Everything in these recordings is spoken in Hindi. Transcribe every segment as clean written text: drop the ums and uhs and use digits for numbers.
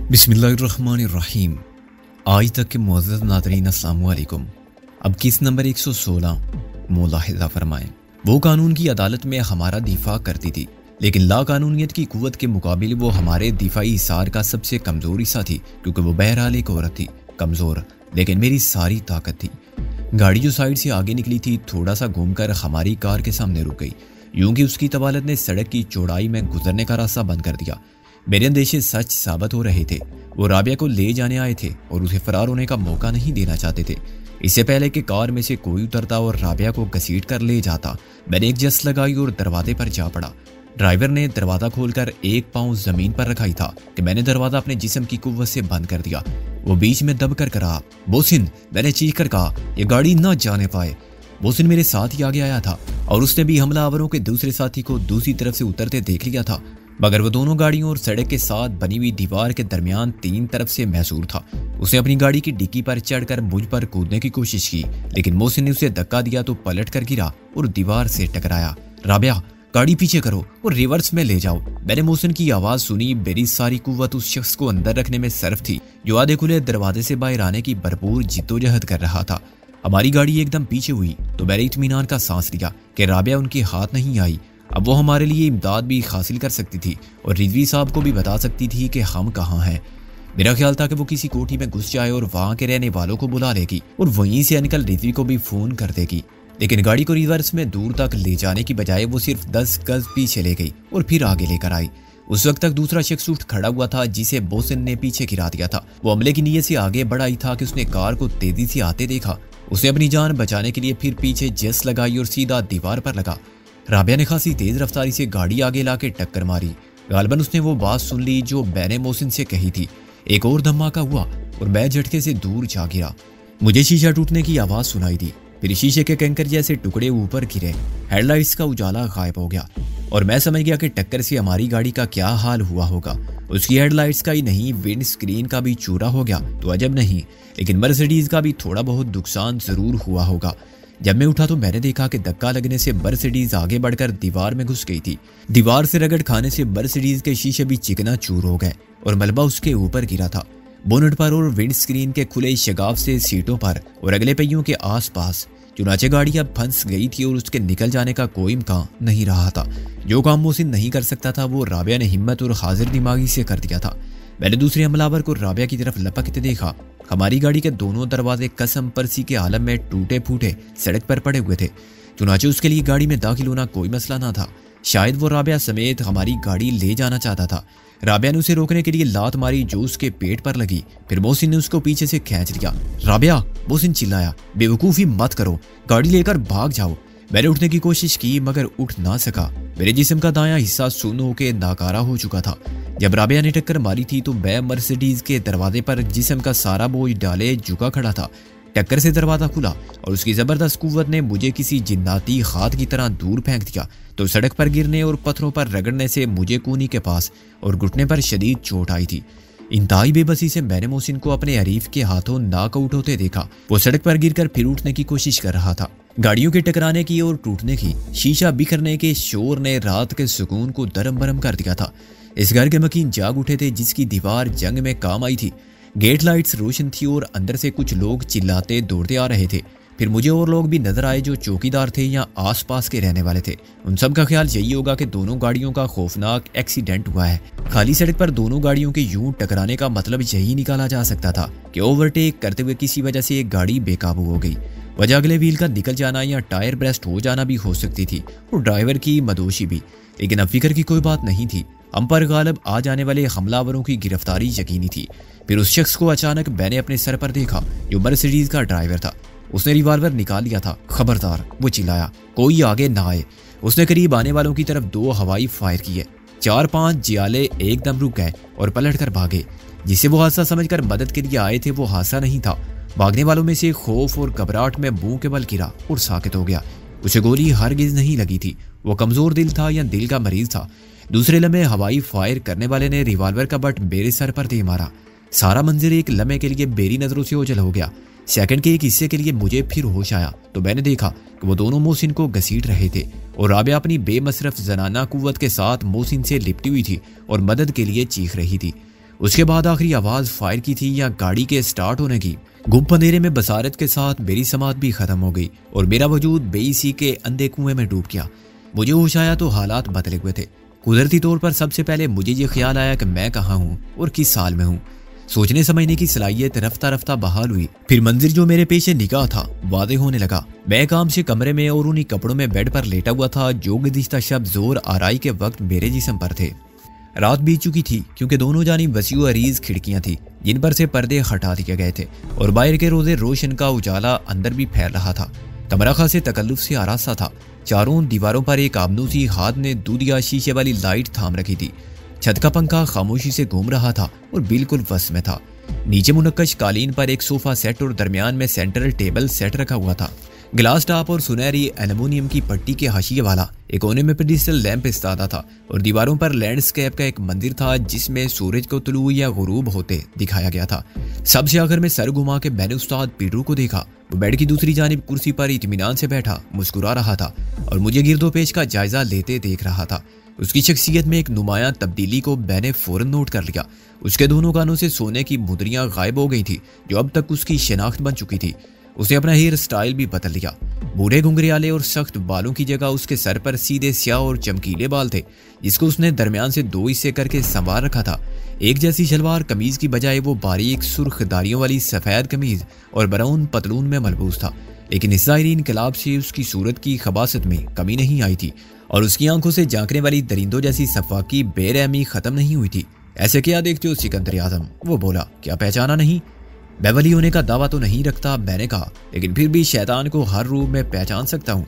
बिस्मिल्लाहिर्रहमानिर्रहीम। आज तक के मुअज़्ज़ज़ नाज़रीन अस्सलाम वालेकुम। अब किस नंबर 116 मुलाहिज़ा फरमाएं। वो कानून की अदालत में हमारा दिफा करती थी, लेकिन लाकानूनियत की कुव्वत के मुकाबले वो हमारे दिफाई इसार का सबसे कमज़ोर हिस्सा थी, क्योंकि वो बहरहाल एक औरत थी, कमज़ोर लेकिन मेरी सारी ताकत थी। गाड़ी जो साइड से आगे निकली थी थोड़ा सा घूमकर हमारी कार के सामने रुक गई, यूं कि उसकी तवालत ने सड़क की चौड़ाई में गुजरने का रास्ता बंद कर दिया। मेरे अंदेशे सच साबित हो रहे थे। वो राबिया को ले जाने आए थे और उसे फरार होने का मौका नहीं देना चाहते थे। इससे पहले कि कार में से कोई उतरता और राबिया को घसीट कर ले जाता, मैंने एक जस्ट लगाई और दरवाजे पर जा पड़ा। ड्राइवर ने दरवाजा खोलकर एक पांव जमीन पर रखा ही था कि मैंने दरवाजा अपने जिस्म की कुव्वत से बंद कर दिया। वो बीच में दब कर कहा, मोहसिन। मैंने चीख कर कहा, ये गाड़ी ना जाने पाए। मोहसिन मेरे साथ ही आगे आया था और उसने भी हमलावरों के दूसरे साथी को दूसरी तरफ से उतरते देख लिया था, मगर वो दोनों गाड़ियों और सड़क के साथ बनी हुई दीवार के दरमियान तीन तरफ से महसूर था। उसने अपनी गाड़ी की डिक्की पर चढ़कर मुझ पर कूदने की कोशिश की, लेकिन मोहसिन ने उसे धक्का दिया तो पलट कर गिरा और दीवार से टकराया। राबिया, गाड़ी पीछे करो और रिवर्स में ले जाओ। मैंने मोहसिन की आवाज सुनी। मेरी सारी कुव्वत उस शख्स को अंदर रखने में सर्फ थी, जो आधे खुले दरवाजे से बाहर आने की भरपूर जिद्दोजहद कर रहा था। हमारी गाड़ी एकदम पीछे हुई तो मैंने इत्मीनान का सांस लिया कि राबिया उनके हाथ नहीं आई। अब वो हमारे लिए इमदाद भी हासिल कर सकती थी और रिजवी साहब को भी बता सकती थी कि हम कहाँ हैं। मेरा ख्याल था कि वो किसी कोठी में घुस जाए और वहां के रहने वालों को बुला लेगी और वहीं से निकल रिजवी को भी फोन कर देगी, लेकिन गाड़ी को रिवर्स में दूर तक ले जाने की बजाय वो सिर्फ 10 गज पीछे ले गई और फिर आगे लेकर आई। उस वक्त तक दूसरा शख्स उठ खड़ा हुआ था जिसे मोहसिन ने पीछे गिरा दिया था। वो हमले की नीयत से आगे बढ़ा ही था कि उसने कार को तेजी से आते देखा। उसने अपनी जान बचाने के लिए फिर पीछे जस्ट लगाई और सीधा दीवार पर लगा। राबिया ने खासी तेज रफ्तारी से गाड़ी आगे लाके टक्कर मारी। गालबन उसने वो बात सुन ली जो मैंने मोहसिन से कही थी। एक और धमाका हुआ और मैं झटके से दूर जा गिरा। मुझे शीशा टूटने की आवाज सुनाई दी, फिर शीशे के कंकर जैसे टुकड़े ऊपर गिरे। हेडलाइट्स का उजाला गायब हो गया और मैं समझ गया कि टक्कर से हमारी गाड़ी का क्या हाल हुआ होगा। उसकी हेडलाइट्स का ही नहीं, विंड स्क्रीन का भी चूरा हो गया तो अजब नहीं, लेकिन मर्सिडीज का भी थोड़ा बहुत नुकसान जरूर हुआ होगा। जब मैं उठा तो मैंने देखा कि धक्का लगने से मर्सिडीज आगे बढ़कर दीवार में घुस गई थी। दीवार से रगड़ खाने से मर्सिडीज के शीशे भी चिकना चूर हो गए और मलबा उसके ऊपर गिरा था, बोनट पर और विंड स्क्रीन के खुले शगाफ से सीटों पर और अगले पहियों के आसपास। चुनाचे गाड़ी अब फंस गई थी और उसके निकल जाने का कोई इम्कान नहीं रहा था। जो काम मोहसिन नहीं कर सकता था वो राबिया ने हिम्मत और हाजिर दिमागी से कर दिया था। मैंने दूसरे हमलावर को राबिया की तरफ लपकते देखा। हमारी गाड़ी के दोनों दरवाजे कसम परसी के आलम में टूटे फूटे सड़क पर पड़े हुए थे। चुनाचे उसके लिए गाड़ी में दाखिल होना कोई मसला ना था। शायद वो राबिया समेत हमारी गाड़ी ले जाना चाहता था। राबिया ने उसे रोकने के लिए लात मारी जो उसके पेट पर लगी। फिर मोहसिन ने उसको पीछे से खींच लिया। राबिया, मोहसिन चिल्लाया, बेवकूफ़ी मत करो, गाड़ी लेकर भाग जाओ। मैंने उठने की कोशिश की मगर उठ ना सका। मेरे जिस्म का दायां हिस्सा सुन्न होकर नाकारा हो चुका था। जब राबिया ने टक्कर मारी थी तो मैं मर्सिडीज के दरवाजे पर जिस्म का सारा बोझ डाले झुका खड़ा था। टक्कर से दरवाजा खुला और उसकी जबरदस्त कुव्वत ने मुझे किसी जिन्नाती खाद की तरह दूर फेंक दिया तो सड़क पर गिरने और पत्थरों पर रगड़ने से मुझे कूनी के पास और घुटने पर शदीद चोट आई थी। इंतहाई बेबसी से मैंने मोहसिन को अपने हरीफ के हाथों नाकआउट होते देखा। वो सड़क पर गिरकर फिर उठने की कोशिश कर रहा था। गाड़ियों के टकराने की और टूटने की, शीशा बिखरने के शोर ने रात के सुकून को दरम बरम कर दिया था। इस घर के मकीन जाग उठे थे जिसकी दीवार जंग में काम आई थी। गेट लाइट्स रोशन थी और अंदर से कुछ लोग चिल्लाते दौड़ते आ रहे थे। फिर मुझे और लोग भी नजर आए जो चौकीदार थे या आसपास के रहने वाले थे। उन सब का ख्याल यही होगा कि दोनों गाड़ियों का खौफनाक एक्सीडेंट हुआ है। खाली सड़क पर दोनों गाड़ियों के यूं टकराने का मतलब यही निकाला जा सकता था कि ओवरटेक करते हुए किसी वजह से एक गाड़ी बेकाबू हो गई। वजह अगले व्हील का निकल जाना या टायर ब्रेस्ट हो जाना भी हो सकती थी और ड्राइवर की मदोशी भी, लेकिन अब फिक्र की कोई बात नहीं थी। हम पर गालिब आ जाने वाले हमलावरों की गिरफ्तारी यकीनी थी। फिर उस शख्स को अचानक मैंने अपने सर पर देखा जो मर्सिडीज का ड्राइवर था। उसने रिवॉल्वर निकाल लिया था। खबरदार, वो चिल्लाया, कोई आगे ना आए। उसने करीब आने वालों की तरफ 2 हवाई फायर किए। 4-5 जियाले एकदम रुक गए और पलट कर भागे। जिसे वो हादसा समझकर मदद के लिए आए थे वो हादसा नहीं था। भागने वालों में से खौफ और घबराहट में मुंह के बल गिरा और साकित हो गया। उसे गोली हरगिज नहीं लगी थी। वो कमजोर दिल था या दिल का मरीज था। दूसरे लम्हे हवाई फायर करने वाले ने रिवॉल्वर का बट मेरे सर पर दे मारा। सारा मंजर एक लम्हे के लिए मेरी नजरों से ओझल हो गया। सेकंड के एक हिस्से के लिए मुझे फिर होश आया तो मैंने देखा कि वो दोनों मोहसिन को घसीट रहे थे और राबिया अपनी बेमसरफ जनाना कुव्वत के साथ मोहसिन से लिपटी हुई थी और मदद के लिए चीख रही थी। उसके बाद आखिरी आवाज फायर की थी या गाड़ी के स्टार्ट होने की। गुप्त अंधेरे में बसारत के साथ मेरी समात भी खत्म हो गई और मेरा वजूद बेइसी के अंधे कुएं में डूब गया। मुझे होश आया तो हालात बदले हुए थे। कुदरती तौर पर सबसे पहले मुझे ये ख्याल आया कि मैं कहाँ हूँ और किस साल में हूँ। सोचने समझने की सलाहियत रफ्ता रफ्ता बहाल हुई। फिर मंजिर जो मेरे पेशे निगाह था वादे होने लगा। मैं काम से कमरे में और उन्हीं कपड़ों में बेड पर लेटा हुआ था जो गुज़िश्ता शब जोर आराई के वक्त मेरे जिस्म पर थे। रात बीत चुकी थी क्योंकि दोनों जानिब वसीउ अरीज खिड़कियां थी जिन पर से पर्दे हटा दिए गए थे और बाहर के रोजे रोशन का उजाला अंदर भी फैल रहा था। कमरा खासे तकल्लुफ से आरास्ता था। चारों दीवारों पर एक आबनूसी हाथ ने दूधिया शीशे वाली लाइट थाम रखी थी। छत का पंखा खामोशी से घूम रहा था और बिल्कुल वस में था। नीचे मुनक्कश कालीन पर एक सोफा सेट और दरमियान में सेंट्रल टेबल सेट रखा हुआ था। गिलास टॉप और सुनहरी एल्युमिनियम की पट्टी के हाशिए वाला एक कोने में पेडिस्टल लैंप इस्तादा था और दीवारों पर लैंडस्केप का एक मंदिर था जिसमें सूरज को तुलू या गुरूब होते दिखाया गया था। सबसे आखिर में सर घुमा के मैंने उस्ताद पीटरू को देखा। वो बेड की दूसरी जानिब कुर्सी पर इत्मीनान से बैठा मुस्कुरा रहा था और मुझे गिरदोपेश का जायजा लेते देख रहा था। उसकी शख्सियत में एक नुमायां तब्दीली को मैंने फौरन नोट कर लिया। उसके दोनों कानों से सोने की मुद्रियां गायब हो गई थी जो अब तक उसकी शिनाख्त बन चुकी थी। उसने अपना हेयर स्टाइल भी बदल लिया। बूढ़े घुंघरियाले और सख्त बालों की जगह उसके सर पर सीधे स्याह और चमकीले बाल थे जिसको उसने दरमियान से दो हिस्से करके संवार रखा था। एक जैसी शलवार कमीज की बजाय वो बारीक सुर्ख दारियों वाली सफ़ेद कमीज और ब्राउन पतलून में मलबूस था। लेकिन इस ज़ाहिरी इनकलाब से उसकी सूरत की खबासत में कमी नहीं आई थी और उसकी आंखों से झांकने वाली दरिंदों जैसी सफाकी बेरहमी खत्म नहीं हुई थी। ऐसे क्या देखते हो सिकंदर आजम? वो बोला। क्या पहचाना नहीं? मैं वली होने का दावा तो नहीं रखता, मैंने कहा, लेकिन फिर भी शैतान को हर रूप में पहचान सकता हूँ।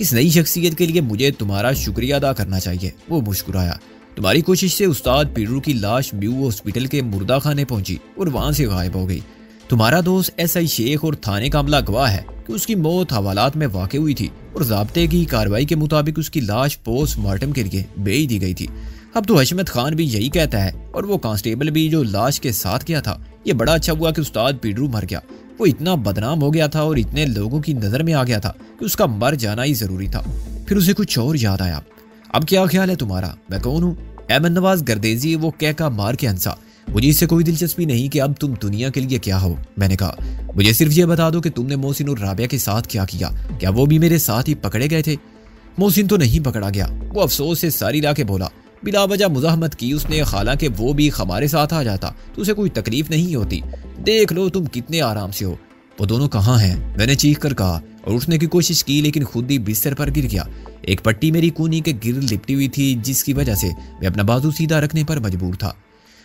इस नई शख्सियत के लिए मुझे तुम्हारा शुक्रिया अदा करना चाहिए। वो मुस्कुराया। तुम्हारी कोशिश से उस्ताद पीटरू की लाश म्यू हॉस्पिटल के मुर्दा खाने पहुंची और वहां से गायब हो गई। तुम्हारा दोस्त एसआई शेख और थाने का अमला गवाह है कि उसकी मौत हवालात में वाक़ई हुई थी और ज़ाब्ते की कार्रवाई के मुताबिक उसकी लाश पोस्टमार्टम के लिए भेज दी गई थी। अब तो हशमत खान भी यही कहता है और वो कांस्टेबल भी जो लाश के साथ गया था। ये बड़ा अच्छा हुआ कि उस्ताद पीटरू मर गया। वो इतना बदनाम हो गया था और इतने लोगों की नज़र में आ गया था कि उसका मर जाना ही ज़रूरी था। फिर उसे कुछ और याद आया। अब क्या ख्याल है तुम्हारा? मैं कौन हूँ? अहमद नवाज गर्देजी, वो कहका मार के हंसा। मुझे इससे कोई दिलचस्पी नहीं कि अब तुम दुनिया के लिए क्या हो। मैंने कहा, मुझे सिर्फ ये बता दो कि तुमने मोहसिन और राबिया के साथ क्या किया। क्या वो भी मेरे साथ ही पकड़े गए थे? मोहसिन तो नहीं पकड़ा गया, वो अफसोस से सारी राह के बोला। बिला वजह मुजाहमत की उसने, हालांकि वो भी हमारे साथ आ जाता तो उसे कोई तकलीफ नहीं होती। देख लो तुम कितने आराम से हो। वो दोनों कहाँ हैं? मैंने चीख कर कहा और उठने की कोशिश की लेकिन खुद ही बिस्तर पर गिर गया। एक पट्टी मेरी कूनी के गिर लिपटी हुई थी जिसकी वजह से मैं अपना बाजू सीधा रखने पर मजबूर था।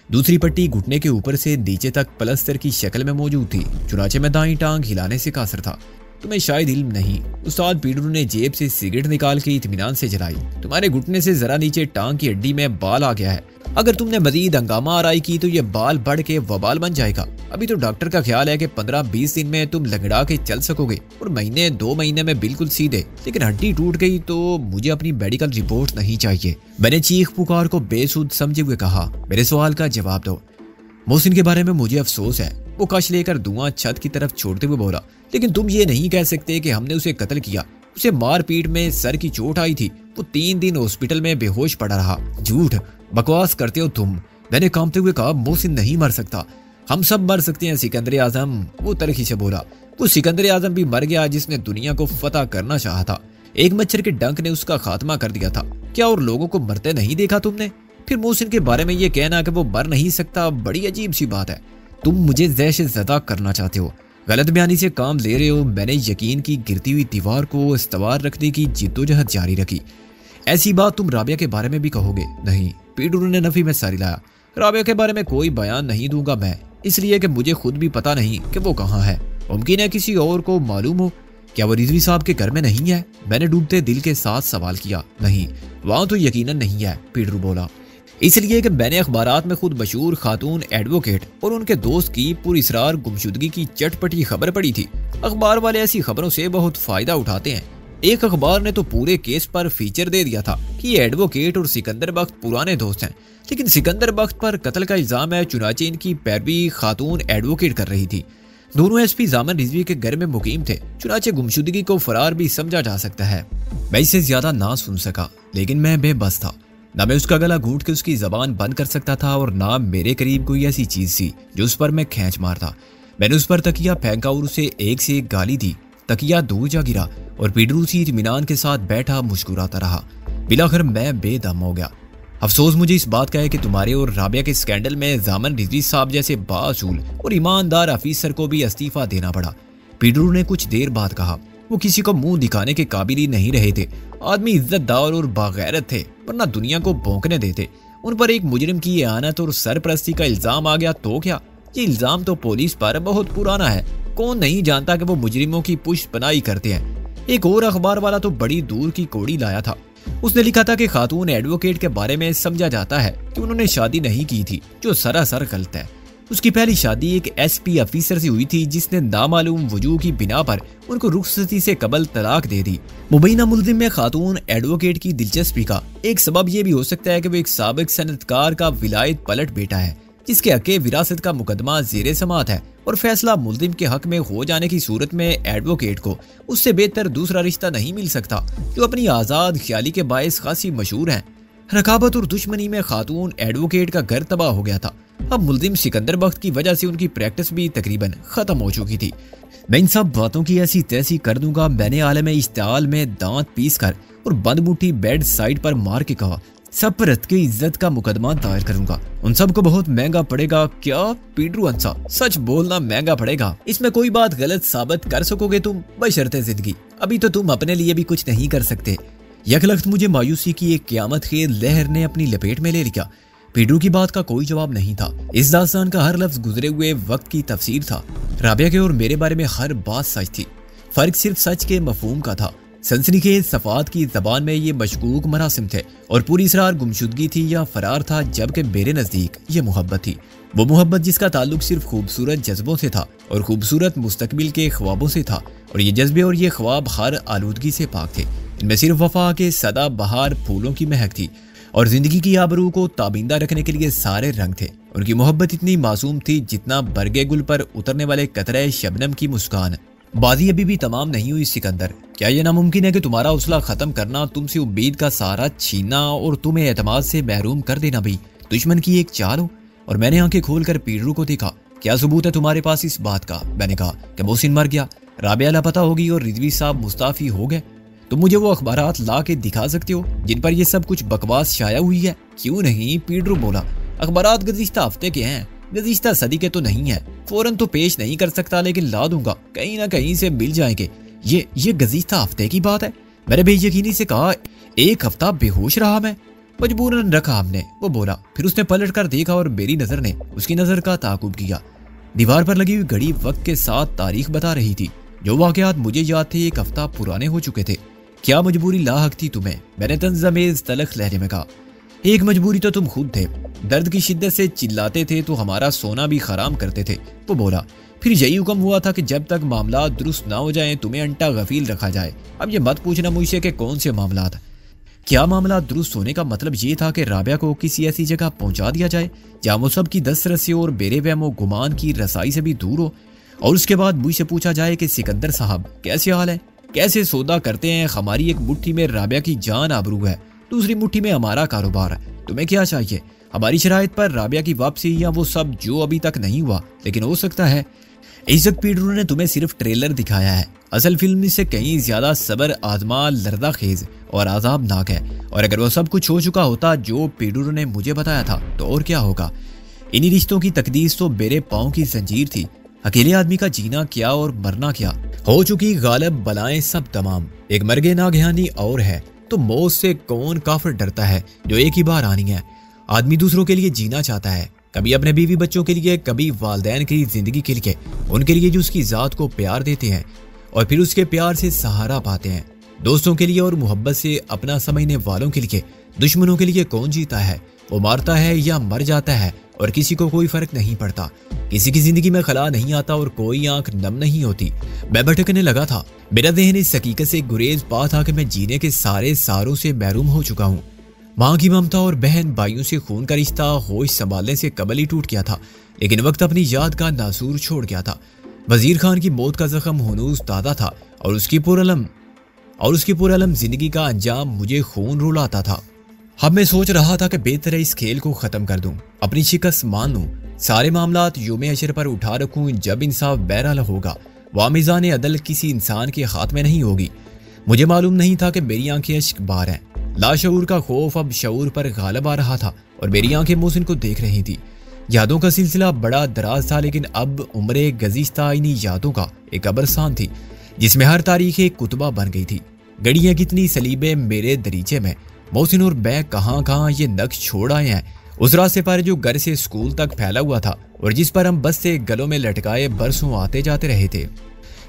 दूसरी पट्टी घुटने के ऊपर से नीचे तक प्लस्तर की शक्ल में मौजूद थी। चुनाचे में दाईं टांग हिलाने से कासर था। तुम्हें शायद इल्म नहीं, उस्ताद पीटरू ने जेब से सिगरेट निकाल के इत्मीनान से जलाई। तुम्हारे घुटने से जरा नीचे टांग की हड्डी में बाल आ गया है। अगर तुमने मजीद हंगामा आराई की तो ये बाल बढ़ के वबाल बन जाएगा। अभी तो डॉक्टर का ख्याल है कि 15-20 दिन में तुम लंगड़ा के चल सकोगे और महीने 2 महीने में बिल्कुल सीधे। लेकिन हड्डी टूट गई तो मुझे अपनी मेडिकल रिपोर्ट नहीं चाहिए। मैंने चीख पुकार को बेसुध समझे हुए कहा, मेरे सवाल का जवाब दो। मोहसिन के बारे में मुझे अफसोस है, वो कश लेकर धुआं छत की तरफ छोड़ते हुए बोला। लेकिन तुम ये नहीं कह सकते कि हमने उसे कत्ल किया। उसे मारपीट में सर की चोट आई थी। वो 3 दिन हॉस्पिटल में बेहोश पड़ा रहा। झूठ, बकवास करते हो तुम। मैंने कांपते हुए कहा, मोहसिन नहीं मर सकता। हम सब मर सकते हैं सिकंदर आजम, वो तरखी से बोला। वो सिकंदर आजम भी मर गया जिसने दुनिया को फतह करना चाहा था। एक मच्छर के डंक ने उसका खात्मा कर दिया था। क्या और लोगों को मरते नहीं देखा तुमने? फिर मोहसिन के बारे में ये कहना कि वो मर नहीं सकता, बड़ी अजीब सी बात है। तुम मुझे ज़ैश ज़दा करना चाहते हो, गलत बयानी से काम ले रहे हो। मैंने यकीन की गिरती हुई दीवार को इस्तवार रखने की जिद्दोजहद जारी रखी। ऐसी बात तुम राबिया के बारे में भी कहोगे? नहीं, पीटरू ने नफी में सारी लाया। राबिया के बारे में कोई बयान नहीं दूंगा मैं, इसलिए कि मुझे खुद भी पता नहीं कि वो कहाँ है। मुमकिन है किसी और को मालूम हो। क्या वो रिजवी साहब के घर में नहीं है? मैंने डूबते दिल के साथ सवाल किया। नहीं, वहां तो यकीनन नहीं है, पीटरू बोला। इसलिए कि मैंने अखबारात में खुद मशहूर खातून एडवोकेट और उनके दोस्त की पुरइसरार गुमशुदगी की चटपटी खबर पड़ी थी। अखबार वाले ऐसी खबरों से बहुत फायदा उठाते हैं। एक अखबार ने तो पूरे केस पर फीचर दे दिया था कि एडवोकेट और सिकंदर बख्त पुराने दोस्त हैं, लेकिन सिकंदर बख्त पर कत्ल का इल्जाम है। चुनाचे इनकी पैरवी खातून एडवोकेट कर रही थी। दोनों एसपी जामन रिजवी के घर में मुकीम थे। चुनाचे गुमशुदगी को फरार भी समझा जा सकता है। मैं इससे ज्यादा ना सुन सका, लेकिन मैं बेबस था। ना मैं उसका गला घूंट के उसकी जबान बंद कर सकता था और ना मेरे करीब कोई ऐसी चीज थी जो उस पर मैं खींच मारता। मैंने उस पर तकिया फेंका और उसे एक से एक गाली दी। तकिया दूर जा गिरा और पीटरू उसी इत्मीनान के साथ बैठा मुस्कुराता रहा। बिलाखिर मैं बेदम हो गया। अफसोस मुझे इस बात का है कि तुम्हारे और राबिया के स्कैंडल में जामन रिजवी साहब जैसे बासूल और ईमानदार अफीसर को भी इस्तीफा देना पड़ा। पीटरू ने कुछ देर बाद कहा। वो किसी को मुंह दिखाने के काबिल ही नहीं रहे थे। आदमी इज्जतदार और बागैरत थे, वरना दुनिया को भौंकने देते। उन पर एक मुजरिम की एहानत और सरपरस्ती का इल्जाम आ गया तो क्या? ये इल्जाम तो पुलिस पर बहुत पुराना है। कौन नहीं जानता कि वो मुजरिमों की पुष्टपनाही करते हैं। एक और अखबार वाला तो बड़ी दूर की कोड़ी लाया था। उसने लिखा था कि खातून एडवोकेट के बारे में समझा जाता है कि उन्होंने शादी नहीं की थी, जो सरासर गलत है। उसकी पहली शादी एक एसपी अफीसर से हुई थी जिसने नामालूम वजूह की बिना पर उनको रुखसती से कबल तलाक दे दी। मुबैना मुल्जिम में खातून एडवोकेट की दिलचस्पी का एक सबब यह भी हो सकता है कि वो एक साबिक सनतकार का विलायत पलट बेटा है जिसके हक़े विरासत का मुकदमा ज़ेरे समात है और फैसला मुल्जिम के हक में हो जाने की सूरत में एडवोकेट को उससे बेहतर दूसरा रिश्ता नहीं मिल सकता, जो अपनी आज़ाद ख्याली के बायस खासी मशहूर हैं। रकाबत और दुश्मनी में खातून एडवोकेट का घर तबाह हो गया था। अब मुल्जिम सिकंदर बख्त की वजह से उनकी प्रैक्टिस भी तकरीबन खत्म हो चुकी थी। मैं इन सब बातों की ऐसी तैसी कर दूंगा, मैंने आलम इश्तिआल में दांत पीस कर और बंद मुट्ठी बेड साइड पर मार के कहा, सब पर रत के इज्जत का मुकदमा दायर करूंगा। उन सबको बहुत महंगा पड़ेगा। क्या पीटरू अंसा, सच बोलना महंगा पड़ेगा। इसमें कोई बात गलत साबित कर सकोगे तुम बशर्ते जिंदगी। अभी तो तुम अपने लिए भी कुछ नहीं कर सकते। यकलख्त मुझे मायूसी की एक क़यामत खेज लहर ने अपनी लपेट में ले लिया। पीटरू की बात का कोई जवाब नहीं था। इस दास्तान का हर लफ्ज गुजरे हुए वक्त की तफसीर था। राबिया के और मेरे बारे में हर बात सच थी। फर्क सिर्फ सच के मफहूम का था। सनसनीखेज सफात की जबान में ये मशकूक मरासिम थे और पूरी इसरार गुमशुदगी थी या फरार था, जबकि मेरे नजदीक ये मोहब्बत थी। वो मोहब्बत जिसका ताल्लुक सिर्फ खूबसूरत जज्बों से था और खूबसूरत मुस्तकबिल के ख्वाबों से था, और ये जज्बे और ये ख्वाब हर आलूदगी से पाक थे। इनमें सिर्फ वफा के सदा बहार फूलों की महक थी और जिंदगी की आबरू को ताबिंदा रखने के लिए सारे रंग थे। उनकी मोहब्बत इतनी मासूम थी जितना बरगे गुल पर उतरने वाले कतरे शबनम की मुस्कान। बाजी अभी भी तमाम नहीं हुई सिकंदर। क्या यह नामुमकिन है कि तुम्हारा हौसला खत्म करना, तुमसे उम्मीद का सहारा छीनना और तुम्हें एतमाद से महरूम कर देना भी दुश्मन की एक चाल हो? और मैंने आंखें खोलकर पीटरू को देखा। क्या सबूत है तुम्हारे पास इस बात का? मैंने कहा कि मोहसिन मर गया, राबिया लापता होगी और रिजवी साहब मुस्ताफी हो गए। तुम मुझे वो अखबारात ला के दिखा सकते हो जिन पर यह सब कुछ बकवास शाया हुई है? क्यों नहीं, पीटरू बोला। अखबारात गुज़िश्ता हफ्ते के हैं, गुज़िश्ता सदी के तो नहीं है। फौरन तो पेश नहीं कर सकता, लेकिन ला दूंगा, कहीं ना कहीं से मिल जाएंगे। ये गुज़िश्ता हफ्ते की बात है, मैंने बेयकीनी से कहा। एक हफ्ता बेहोश रहा मैं, मजबूरन रखा हमने, वो बोला। फिर उसने पलट कर देखा और मेरी नजर ने उसकी नजर का ताकुब किया। दीवार पर लगी हुई घड़ी वक्त के साथ तारीख बता रही थी। जो वाकयात मुझे याद थे एक हफ्ता पुराने हो चुके थे। क्या मजबूरी लाहक थी तुम्हें? मैंने तंज़मेज़ तलख लहजे में कहा। एक मजबूरी तो तुम खुद थे, दर्द की शिद्दत से चिल्लाते थे तो हमारा सोना भी खराम करते थे, वो बोला। फिर यही हुक्म हुआ था कि जब तक मामला दुरुस्त ना हो जाए तुम्हें अंटा गफील रखा जाए। अब ये मत पूछना मुझसे कि कौन से मामला था। क्या मामला दुरुस्त होने का मतलब ये था कि राबिया को किसी ऐसी जगह पहुंचा दिया जाए जहां वो सब की दस्तरस से और बेरे वहमो गुमान की रसाई से भी दूर हो, और उसके बाद मुझसे पूछा जाए कि सिकंदर साहब कैसे हाल है, कैसे सौदा करते हैं। हमारी एक मुट्ठी में राबिया की जान आबरू है, दूसरी मुट्ठी में हमारा कारोबार है। तुम्हें क्या चाहिए? हमारी शराइत पर राबिया की वापसी या वो सब जो अभी तक नहीं हुआ लेकिन हो सकता है। इज्जत पीटरू ने तुम्हें सिर्फ ट्रेलर दिखाया है, असल फिल्म से कहीं ज्यादा सबर आजमा, लर्दा खेज और आजाबनाक है। और अगर वो सब कुछ हो चुका होता जो पीटरू ने मुझे बताया था तो और क्या होगा। इन्हीं रिश्तों की तकदीस तो मेरे पाँव की जंजीर थी। अकेले आदमी का जीना क्या और मरना क्या। हो चुकी गालिब बलाएं सब तमाम, एक मरगे नागहानी और है। तो मौत से कौन काफिर डरता है जो एक ही बार आनी है। आदमी दूसरों के लिए जीना चाहता है, कभी अपने बीवी बच्चों के लिए, कभी वालिदैन की जिंदगी के लिए, उनके लिए जो उसकी जात को प्यार देते हैं और फिर उसके प्यार से सहारा पाते हैं। दोस्तों के लिए और मोहब्बत से अपना समझने वालों के लिए। दुश्मनों के लिए कौन जीता है? वो मारता है या मर जाता है और किसी को कोई फर्क नहीं पड़ता। किसी की जिंदगी में खला नहीं आता और कोई आंख नम नहीं होती। मैं भटकने लगा था। मेरा ज़हन इस हकीकत से गुरेज पा था कि मैं जीने के सारे सारों से महरूम हो चुका हूँ। माँ की ममता और बहन भाइयों से खून का रिश्ता होश संभालने से कबल ही टूट गया था, लेकिन वक्त अपनी याद का नासूर छोड़ गया था। वजीर खान की मौत का जख्म हुनूस ताज़ा था और उसकी पुरअलम जिंदगी का अंजाम मुझे खून रुलाता था। अब मैं सोच रहा था कि बेहतर है इस खेल को खत्म कर दूं, अपनी शिकस्त मान लूं, सारे मामलात यूम अशर पर उठा रखूं। जब इंसाफ बहरहाल होगा, वह मीज़ान अदल किसी इंसान के हाथ में नहीं होगी। मुझे मालूम नहीं था कि मेरी आंखें अश्क बार हैं। लाशऊर का खौफ अब शऊर पर गालिब आ रहा था और मेरी आंखें मोहसिन को देख रही थी। यादों का सिलसिला बड़ा दराज था, लेकिन अब उम्र गुज़िश्ता इन्हीं यादों का एक कब्रिस्तान थी जिसमें हर तारीख एक कुतबा बन गई थी। गड़ियां कितनी सलीबे मेरे दरीचे में, मोहसिन और मैं कहाँ ये नक्श छोड़ आए हैं। उस रास्ते पर जो घर से स्कूल तक फैला हुआ था और जिस पर हम बस से गलों में लटकाए बरसों आते जाते रहे थे।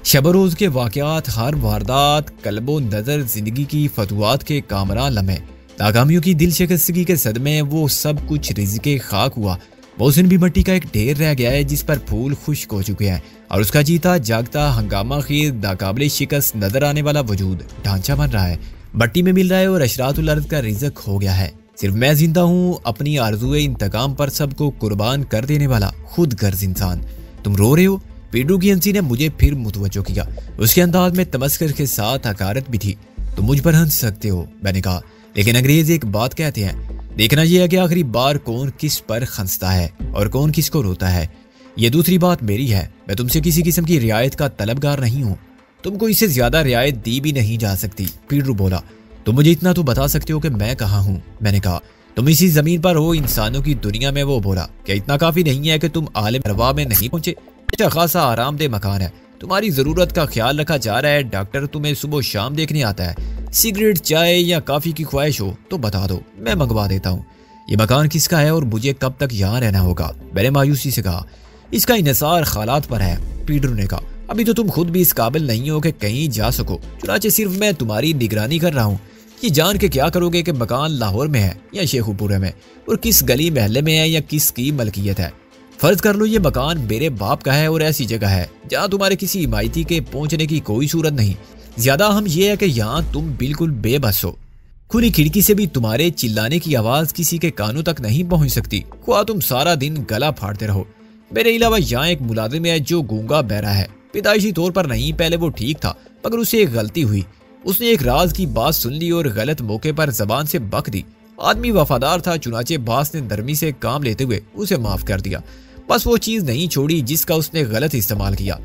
शब रोज के वाकयात, हर वारदात, कल्बो नजर, जिंदगी की फतवात के कामरान लम्हे, नाकामियों की दिल शिकस्तगी के सदमे, वो सब कुछ रिज़्क़े खाक हुआ। मोहसिन भी मिट्टी का एक ढेर रह गया है जिस पर फूल खुश्क हो चुके हैं और उसका जीता जागता हंगामा खीर नाकाबिले शिकस्त नजर आने वाला वजूद ढांचा बन रहा है, मट्टी में मिल रहा है और अशरातुल अर्ज़ का रिज़्क़ हो गया है। सिर्फ मैं जिंदा हूँ, अपनी आरज़ूए इंतकाम पर सबको कुर्बान कर देने वाला खुद गर्ज इंसान। तुम रो रहे हो? पीडू की हंसी ने मुझे फिर मुतवज्जो किया। उसके अंदाज में तमस्कर के साथ हकारत भी थी। तुम मुझ पर हंस सकते हो, मैंने कहा, लेकिन अंग्रेज एक बात कहते हैं, देखना यह है कि आखिरी बार कौन किस पर हंसता है और कौन किसको रोता है। यह दूसरी बात मेरी है, मैं तुमसे किसी किस्म की रियायत का तलबगार नहीं हूँ। तुमको इससे ज्यादा रियायत दी भी नहीं जा सकती। पीडू बोला, तुम मुझे इतना तो बता सकते हो कि मैं कहाँ हूँ, मैंने कहा। तुम इसी जमीन पर हो, इंसानों की दुनिया में। वो बोला, क्या इतना काफी नहीं है कि तुम आलिम अरवा में नहीं पहुंचे? अच्छा खासा आरामदेह मकान है, तुम्हारी जरूरत का ख्याल रखा जा रहा है, डॉक्टर तुम्हें सुबह शाम देखने आता है। सिगरेट, चाय या काफी की ख्वाहिश हो तो बता दो, मैं मंगवा देता हूँ। ये मकान किसका है और मुझे कब तक यहाँ रहना होगा? मैंने मायूसी से कहा। इसका इन्हिसार खालात पर है, पीटर ने कहा। अभी तो तुम खुद भी इस काबिल नहीं हो कि कहीं जा सको, चुनाचे सिर्फ मैं तुम्हारी निगरानी कर रहा हूँ। ये जान के क्या करोगे कि मकान लाहौर में है या शेखुपुरे में, और किस गली महल्ले में है या किसकी मलकियत है। फर्ज कर लो ये मकान मेरे बाप का है और ऐसी जगह है जहाँ तुम्हारे किसी हिमायती के पहुंचने की कोई सूरत नहीं। ज्यादा अहम यह है कि यहाँ तुम बिल्कुल बेबस हो। खुली खिड़की से भी तुम्हारे चिल्लाने की आवाज किसी के कानों तक नहीं पहुंच सकती, ख्वाह तुम सारा दिन गला फाड़ते रहो। मेरे अलावा यहाँ एक मुलाजिम है जो गूंगा बहरा है। पैदाइशी तौर पर नहीं, पहले वो ठीक था, मगर उसे एक गलती हुई। उसने एक राज की बात सुन ली और गलत मौके पर जबान से बक दी। आदमी वफादार था, चुनाचे बास ने नरमी से काम लेते हुए उसे माफ कर दिया। बस वो चीज नहीं छोड़ी जिसका उसने गलत इस्तेमाल किया।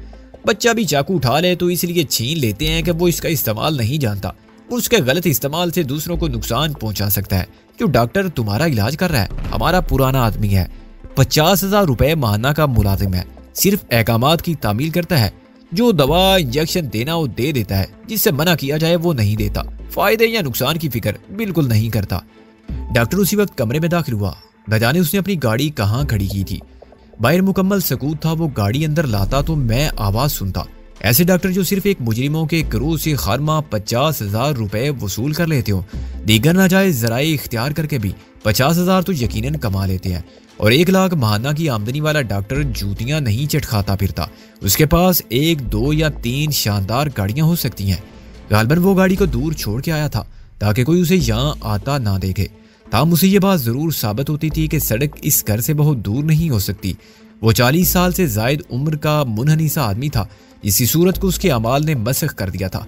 बच्चा भी चाकू उठा ले तो इसलिए छीन लेते हैं कि वो इसका इस्तेमाल नहीं जानता। उसके गलत इस्तेमाल से दूसरों को नुकसान पहुंचा सकता है। जो डॉक्टर तुम्हारा इलाज कर रहा है हमारा पुराना आदमी है, 50,000 रुपए माहना का मुलाजिम है, सिर्फ अहकामात की तामील करता है। जो दवा इंजेक्शन देना वो दे देता है, जिससे मना किया जाए वो नहीं देता। फायदे या नुकसान की फिक्र बिल्कुल नहीं करता। डॉक्टर उसी वक्त कमरे में दाखिल हुआ। न जाने उसने अपनी गाड़ी कहाँ खड़ी की थी। बाहर मुकम्मल सकूत था। वो गाड़ी अंदर लाता तो मैं आवाज सुनता। ऐसे डॉक्टर जो सिर्फ एक मुजरिमों के क्रूज से हर माह 50,000 रुपए वसूल कर लेते हो, दीगर नाजायज जराए इख्तियार करके भी 50,000 तो यकीनन कमा लेते हैं। और 1 लाख माहाना की आमदनी वाला डॉक्टर जूतियां नहीं चटखाता फिरता। उसके पास 1, 2 या 3 शानदार गाड़ियां हो सकती हैं। गालबन वो गाड़ी को दूर छोड़ के आया था ताकि कोई उसे यहाँ आता ना देखे। ताम उसे ये बात जरूर साबित होती थी कि सड़क इस घर से बहुत दूर नहीं हो सकती। वो 40 साल से जायद उम्र का मुनहनीसा आदमी था, जिसकी सूरत को उसके अमाल ने मसख कर दिया था।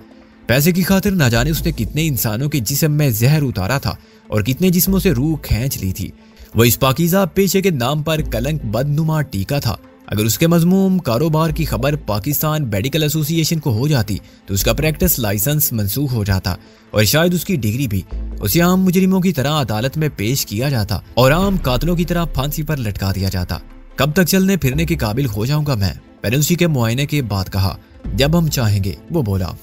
पैसे की खातिर न जाने उसने कितने इंसानों के जिस्म में जहर उतारा था और कितने जिस्मों से रूह खींच ली थी। वो इस पाकीज़ा पेशे के नाम पर कलंक बदनुमा टीका था। अगर उसके मजमूम कारोबार की खबर पाकिस्तान मेडिकल एसोसिएशन को हो जाती तो उसका प्रैक्टिस लाइसेंस मंसूख हो जाता और शायद उसकी डिग्री भी। उसे आम मुजरिमों की तरह अदालत में पेश किया जाता और आम कातलों की तरह फांसी पर लटका दिया जाता। कब तक चलने फिरने के काबिल हो जाऊंगा मैंने उसी के मुआयने के बाद कहा। जब हम चाहेंगे, वो बोला।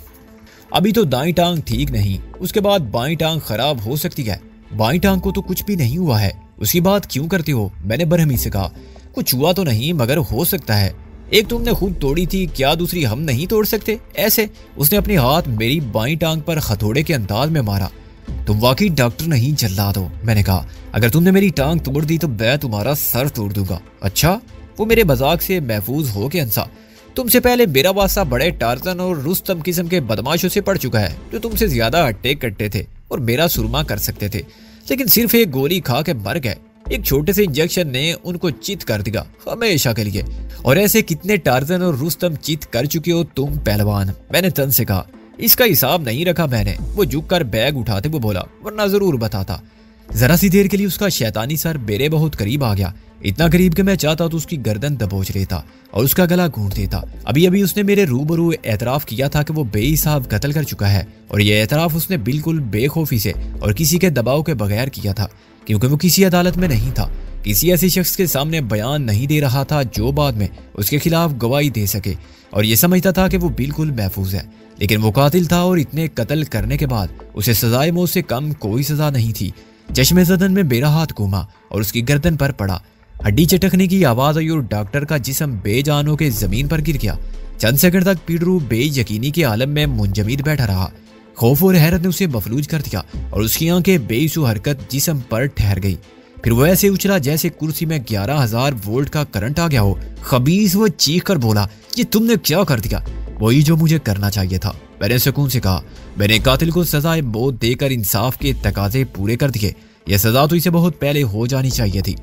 अभी तो दाईं टांग ठीक नहीं, उसके बाद बाईं टांग खराब हो सकती है। बाईं टांग को तो कुछ भी नहीं हुआ है, उसकी बात क्यों करते हो? मैंने बरहमी से कहा। कुछ हुआ तो नहीं, मगर हो सकता है। एक तुमने खुद तोड़ी थी, क्या दूसरी हम नहीं तोड़ सकते? ऐसे उसने अपने हाथ मेरी बाईं टांग पर हथौड़े के अंदाज में मारा। तुम वाकई डॉक्टर नहीं, जल्लाद हो, मैंने कहा। अगर तुमने मेरी टांग तोड़ दी तो मैं तुम्हारा सर तोड़ दूंगा। अच्छा? वो मेरे मजाक से महफूज हो के हंसा। तुमसे पहले मेरा वास्ता बड़े टार्जन और रुस्तम किस्म के बदमाशों से पड़ चुका है, जो तुमसे ज्यादा हट्टे कट्टे थे और मेरा सुरमा कर सकते थे, लेकिन सिर्फ एक गोली खा के मर गए। एक छोटे से इंजेक्शन ने उनको चित कर दिया हमेशा के लिए। और ऐसे कितने टार्जन और रुस्तम चित कर चुके हो तुम पहलवान, मैंने तन से कहा। इसका हिसाब नहीं रखा मैंने। वो झुक कर बैग उठाते वो बोला, वरना जरूर बताता। जरा सी देर के लिए उसका शैतानी सर मेरे बहुत करीब आ गया, इतना करीब कि मैं चाहता तो उसकी गर्दन दबोच लेता और उसका गला घूंट देता। अभी अभी उसने मेरे रूबरू एतराफ किया था कि वो बेहिसाब कत्ल कर चुका है, और ये एतराफ उसने बिल्कुल बेखौफी से और किसी के दबाव के बगैर किया था, क्योंकि वो किसी अदालत में नहीं था, किसी ऐसे शख्स के सामने बयान नहीं दे रहा था जो बाद में उसके खिलाफ गवाही दे सके, और ये समझता था कि वो बिल्कुल महफूज है। लेकिन वो कातिल था और इतने कत्ल करने के बाद उसे सजाए मौत से कम कोई सजा नहीं थी। चश्मे ज़दन में मेरा हाथ घूमा और उसकी गर्दन पर पड़ा। हड्डी चटकने की आवाज आई और डॉक्टर का जिस्म बेजान होकर जमीन पर गिर गया। चंद सेकंड तक पीडरू बेयकीनी के आलम में मुंजमद बैठा रहा। खौफ और हैरत ने उसे मफलूज कर दिया और उसकी आंखें बेसु हरकत जिस्म पर ठहर गई। फिर वो ऐसे उछला जैसे कुर्सी में 11,000 वोल्ट का करंट आ गया हो। खबीस वो चीख कर बोला, ये तुमने क्या कर दिया? वही जो मुझे करना चाहिए था, मैंने सुकून से कहा। मैंने कातिल को सजाए मौत देकर इंसाफ के तकाजे पूरे कर दिए। यह सजा तो इसे बहुत पहले हो जानी चाहिए थी।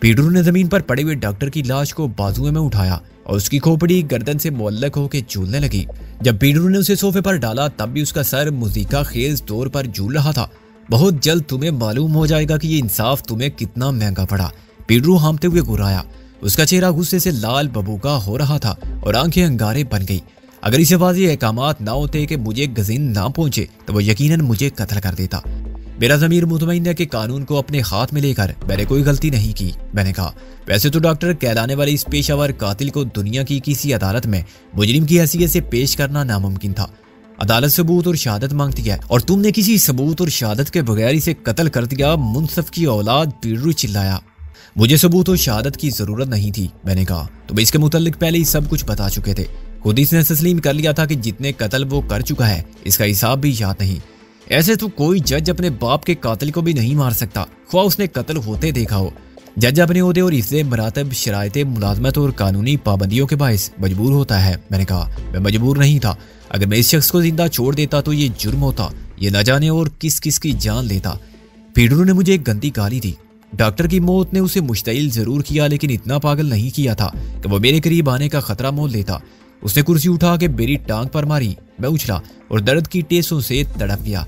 पीडरू ने जमीन पर पड़े हुए डॉक्टर की लाश को बाजुओं में उठाया और उसकी खोपड़ी गर्दन से मुअल्लक होकर झूलने लगी। जब पीडरू ने उसे सोफे पर डाला तब भी उसका सर मुजीका खेज तौर पर झूल रहा था। बहुत जल्द तुम्हें मालूम हो जाएगा कि ये इंसाफ तुम्हें कितना महंगा पड़ा, पीडरू हांफते हुए गुर्राया। उसका चेहरा गुस्से से लाल बबूका हो रहा था और आंखें अंगारे बन गई। अगर इसे वाज़ेह अहकामात ना होते कि मुझे गजीन ना पहुंचे तो वो यकीनन मुझे कत्ल कर देता। मेरा ज़मीर मुतमईन है कि कानून को अपने हाथ में लेकर मैंने कोई गलती नहीं की, मैंने कहा। वैसे तो डॉक्टर कहलाने वाले इस पेशावर कातिल को दुनिया की किसी अदालत में मुजरिम की हैसियत से पेश करना नामुमकिन था। अदालत सबूत और शहादत मांगती है और तुमने किसी सबूत और शहादत के बगैर इसे कत्ल कर दिया। मुनसफ की औलाद, पीडरू चिल्लाया। मुझे सबूत और शहादत की जरूरत नहीं थी, मैंने कहा। तुम इसके मुतल्लिक पहले ही सब कुछ बता चुके थे। खुद इसने तस्लीम कर लिया था कि जितने कत्ल वो कर चुका है इसका हिसाब भी याद नहीं। ऐसे तो कोई जज अपने बाप के कातिल को भी नहीं मार सकता, ख्वाह उसने कत्ल होते देखा हो। जज अपने ओहदे और इज्जे मरातब, शरायते मुलाजमत और कानूनी पाबंदियों के बायस मजबूर होता है, मैंने कहा। मैं मजबूर नहीं था। अगर मैं इस शख्स को जिंदा छोड़ देता तो ये जुर्म होता, ये न जाने और किस किस की जान लेता। पीडरू ने मुझे एक गंदी गाली दी। डॉक्टर की मौत ने उसे मुश्तइल जरूर किया, लेकिन इतना पागल नहीं किया था कि वो मेरे करीब आने का खतरा मोल लेता। उसने कुर्सी उठा के मेरी टांग पर मारी। मैं उछला और दर्द की टेसों से तड़प गया।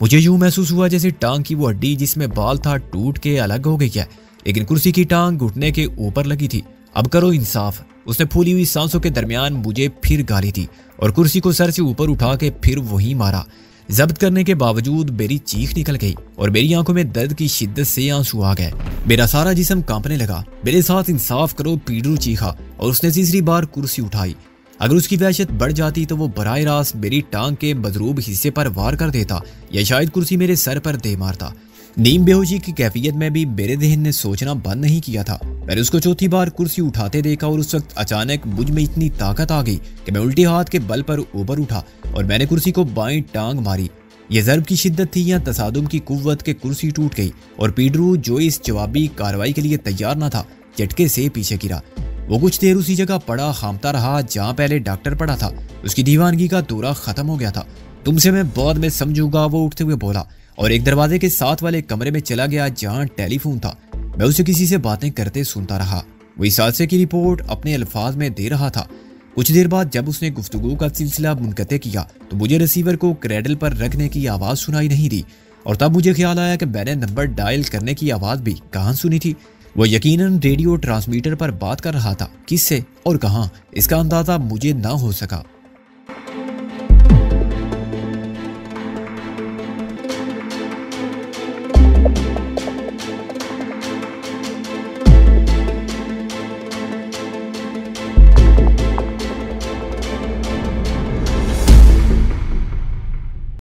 मुझे यूं महसूस हुआ जैसे टांग की वो हड्डी जिसमें बाल था टूट के अलग हो गई है, लेकिन कुर्सी की टांग घुटने के ऊपर लगी थी। अब करो इंसाफ। उसने फूली हुई सांसों के दरमियान मुझे फिर गाली दी और कुर्सी को सर से ऊपर उठा के फिर वही मारा। जब्त करने के बावजूद मेरी चीख निकल गई और मेरी आंखों में दर्द की शिद्दत से आंसू आ गए। मेरा सारा जिस्म कांपने लगा। मेरे साथ इंसाफ करो, पीडरू चीखा और उसने तीसरी बार कुर्सी उठाई। अगर उसकी वहशत बढ़ जाती तो वो बराह रास्त मेरी टांग के मजरूब हिस्से पर वार कर देता या शायद कुर्सी मेरे सर पर दे मारता। नीम बेहोशी की कैफियत में भी मेरे जहन ने सोचना बंद नहीं किया था। मैंने उसको चौथी बार कुर्सी उठाते देखा और उस वक्त अचानक मुझ में इतनी ताकत आ गई कि मैं उल्टे हाथ के बल पर ऊपर उठा और मैंने कुर्सी को बाईं टांग मारी। यह ज़र्ब की शिद्दत थी या तसादुम की कुव्वत के कुर्सी टूट गई और पीडरू जो इस जवाबी कार्रवाई के लिए तैयार न था, झटके से पीछे गिरा। वो कुछ देर उसी जगह पड़ा खामता रहा जहाँ पहले डॉक्टर पड़ा था। उसकी दीवानगी का दौरा खत्म हो गया था। तुमसे मैं बाद में समझूंगा, वो उठते हुए बोला और एक दरवाजे के साथ वाले कमरे में चला गया जहाँ टेलीफोन था। मैं उसे किसी से बातें करते सुनता रहा। वो इस हादसे की रिपोर्ट अपने अल्फाज में दे रहा था। कुछ देर बाद जब उसने गुफ्तगू का सिलसिला मुनक़ते किया तो मुझे रिसीवर को क्रेडल पर रखने की आवाज़ सुनाई नहीं दी और तब मुझे ख्याल आया कि मैंने नंबर डायल करने की आवाज़ भी कहाँ सुनी थी। वो यकीनन रेडियो ट्रांसमीटर पर बात कर रहा था। किससे और कहाँ, इसका अंदाज़ा मुझे ना हो सका।